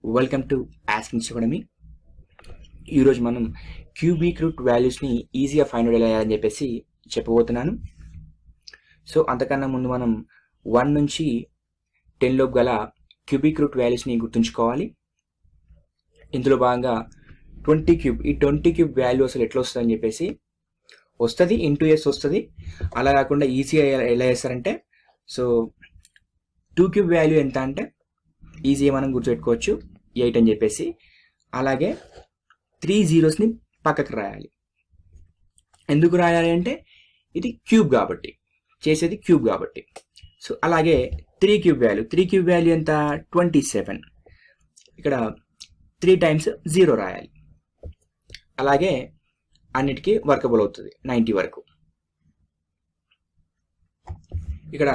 Welcome to ఆస్కింగ్స్ academy. ఈరోజు మనం cubic route వాల్యూస్ని ఈజీగా ఫైండ్ అవుట్ ఎలా అని చెప్పేసి చెప్పబోతున్నాను. సో అంతకన్నా ముందు మనం 1 నుంచి 10 లోపు గల క్యూబిక్ రూట్ వాల్యూస్ని గుర్తుంచుకోవాలి. ఇందులో భాగంగా 20 క్యూబ్, ఈ 20 క్యూబ్ వాల్యూ అసలు ఎట్లా వస్తుందని చెప్పేసి వస్తుంది, ఇంటూ ఎస్ వస్తుంది. అలా కాకుండా ఈజీగా ఎలా చేస్తారంటే, సో 2 క్యూబ్ వాల్యూ ఎంత అంటే ఈజీగా మనం గుర్తుపెట్టుకోవచ్చు, 8 అని చెప్పేసి. అలాగే 3 జీరోస్ని పక్కకు రాయాలి. ఎందుకు రాయాలి అంటే ఇది క్యూబ్ కాబట్టి, చేసేది క్యూబ్ కాబట్టి. సో అలాగే 3 క్యూబ్ వాల్యూ ఎంత 27. ఇక్కడ 3 టైమ్స్ 0 రాయాలి. అలాగే అన్నిటికీ వర్కబుల్ అవుతుంది 90 వరకు. ఇక్కడ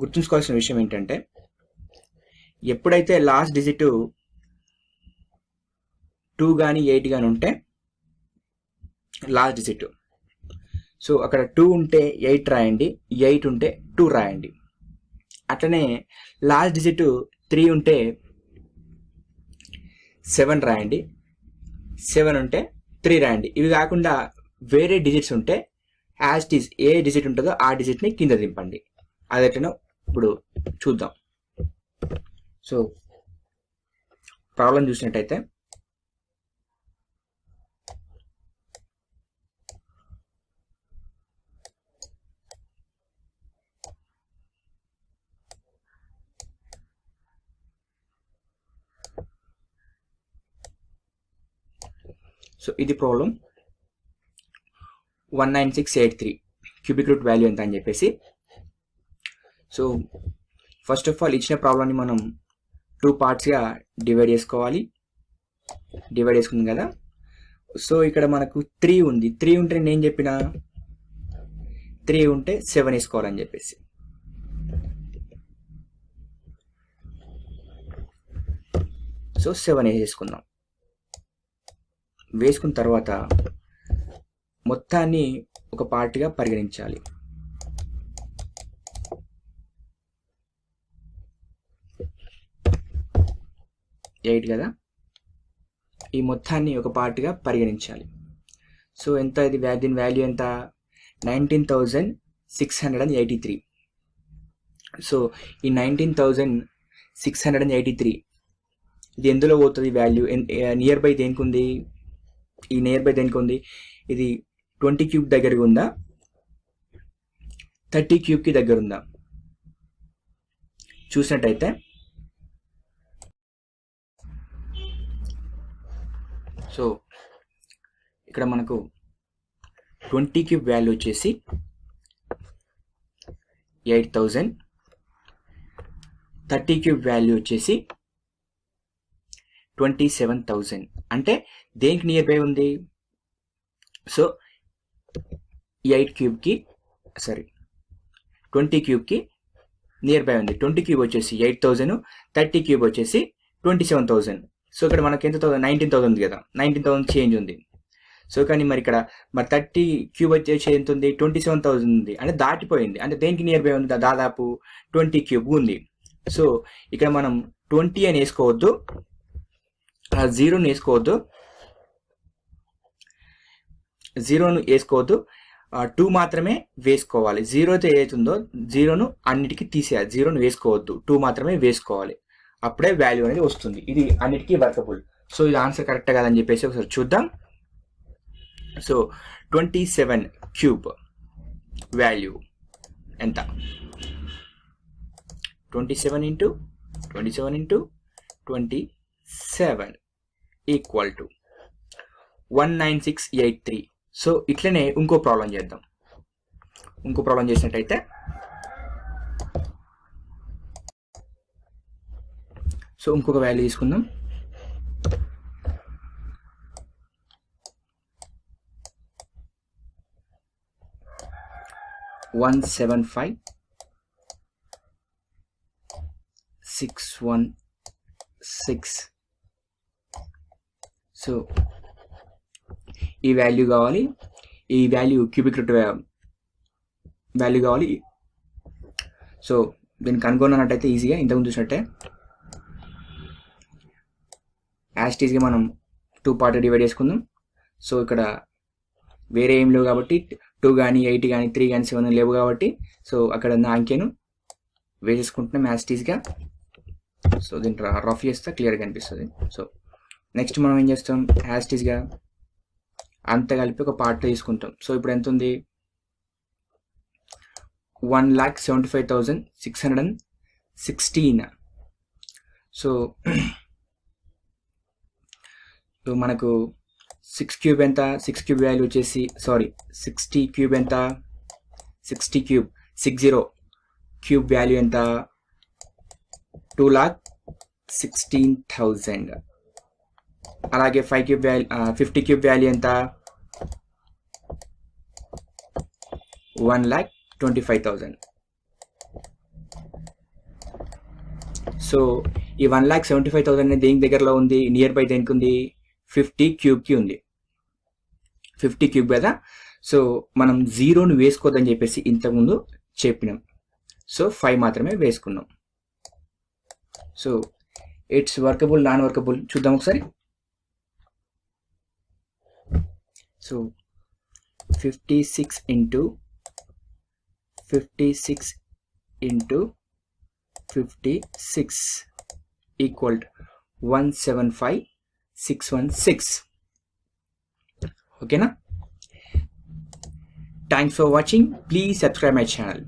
గుర్తుంచుకోవాల్సిన విషయం ఏంటంటే, ఎప్పుడైతే లాస్ట్ డిజిట్ 2 కానీ 8 కానీ ఉంటే లాస్ట్ డిజిట్, సో అక్కడ 2 ఉంటే 8 రాయండి, 8 ఉంటే 2 రాయండి. అట్లనే లాస్ట్ డిజిట్ 3 ఉంటే 7 రాయండి, 7 ఉంటే 3 రాయండి. ఇవి కాకుండా వేరే డిజిట్స్ ఉంటే as it is a digit ఉంటుందో ఆ డిజిట్ని కింద దింపండి. అది ఎట్లనో ఇప్పుడు చూద్దాం. సో ప్రాబ్లం చూసినట్టయితే, సో ఇది ప్రాబ్లం 19683 క్యూబిక్ రూట్ వాల్యూ ఎంత అని చెప్పేసి. సో ఫస్ట్ ఆఫ్ ఆల్ ఇచ్చిన ప్రాబ్లమ్ని మనం 2 పార్ట్స్గా డివైడ్ చేసుకోవాలి. డివైడ్ చేసుకుంది కదా. సో ఇక్కడ మనకు 3 ఉంది. 3 ఉంటే నేను చెప్పిన 3 ఉంటే 7 వేసుకోవాలని చెప్పేసి. సో 7 వేసేసుకుందాం. వేసుకున్న తర్వాత మొత్తాన్ని ఒక పార్ట్గా పరిగణించాలి. ఎయిట్ కదా, ఈ మొత్తాన్ని ఒక పార్ట్గా పరిగణించాలి. సో ఎంత ఇది, దీని వాల్యూ ఎంత 19,683. సో ఈ 19,683 ఇది ఎందులో పోతుంది వాల్యూ? నియర్ బై దేనికి ఉంది? ఈ నియర్ బై దేనికి ఉంది? ఇది 20 క్యూబ్ దగ్గరగా ఉందా, 30 క్యూబ్కి దగ్గర ఉందా? చూసినట్టయితే సో ఇక్కడ మనకు 20 క్యూబ్ వాల్యూ వచ్చేసి 8,000, 30 క్యూబ్ వాల్యూ వచ్చేసి 27,000. అంటే దేనికి నియర్ బై ఉంది? సో 8 క్యూబ్కి 20 క్యూబ్కి నియర్ బై ఉంది. 20 క్యూబ్ వచ్చేసి 8,000, 30 క్యూబ్ వచ్చేసి 27,000. సో ఇక్కడ మనకి ఎంత 19,000 ఉంది కదా, 19,000 చేంజ్ ఉంది. సో కానీ మరి ఇక్కడ 30 క్యూబ్ వచ్చేసి ఎంత ఉంది? 27,000 ఉంది. అంటే దాటిపోయింది. అంటే దేనికి నియర్ బై ఉంది? దాదాపు 20 క్యూబ్ ఉంది. సో ఇక్కడ మనం 20 అని వేసుకోవద్దు, 0ను వేసుకోవద్దు, 0ను వేసుకోవద్దు, 2 మాత్రమే వేసుకోవాలి. 0 అయితే ఏదైతుందో 0ను అన్నిటికీ తీసేయాలి, 0ను వేసుకోవద్దు, 2 మాత్రమే వేసుకోవాలి. అప్పుడే వాల్యూ అనేది వస్తుంది. ఇది అన్నిటికీ వర్కబుల్. సో ఇది ఆన్సర్ కరెక్ట్ కాదని చెప్పేసి ఒకసారి చూద్దాం. సో 27 క్యూబ్ వాల్యూ ఎంత? 27 ఇంటూ 27 ఈక్వల్ టు 19683. సో ఇట్లనే ఇంకో ప్రాబ్లం చేద్దాం. ఇంకో ప్రాబ్లం చేసినట్టయితే, సో ఇంకొక వాల్యూ తీసుకుందాం. $175,616. సో ఈ వాల్యూ కావాలి, ఈ వాల్యూ క్యూబిక్ రూట్ వాల్యూ కావాలి. సో దీన్ని కనుగొన్నట్టయితే ఈజీగా ఇంతకుముందు చూసినట్టే యాస్టీస్గా మనం 2 పార్ట్ డివైడ్ చేసుకుందాం. సో ఇక్కడ వేరే ఏం లేవు కాబట్టి 2 కానీ 8 కానీ 3 కానీ 7 లేవు కాబట్టి సో అక్కడ ఉన్న అంకెను వేసేసుకుంటున్నాం యాస్టీస్గా. సో దీంట్లో రఫ్ చేస్తే క్లియర్గా కనిపిస్తుంది. సో నెక్స్ట్ మనం ఏం చేస్తాం, యాస్టీస్గా అంతా కలిపి ఒక పార్ట్ తీసుకుంటాం. సో ఇప్పుడు ఎంత ఉంది, 1,75,616. సో మనకు 6 క్యూబ్ ఎంత, 6 క్యూబ్ వాల్యూ వచ్చేసి 60 క్యూబ్ ఎంత, 60 క్యూబ్ వాల్యూ ఎంత, 2,16,000. అలాగే 50 క్యూబ్ వాల్యూ ఎంత, 1,25,000. సో ఈ 1,75,000 అనేది దేనికి దగ్గరలో ఉంది, నియర్ బై దేనికి ఉంది, 50 క్యూబ్కి ఉంది. 50 క్యూబ్ కదా. సో మనం 0ను వేసుకోవద్దని చెప్పేసి ఇంతకుముందు చెప్పినాం. సో 5 మాత్రమే వేసుకున్నాం. So it's workable, non workable చూద్దాం ఒకసారి. So 56 into 56 equal to 175,616. ఓకేనా? Thanks for watching. Please subscribe my channel.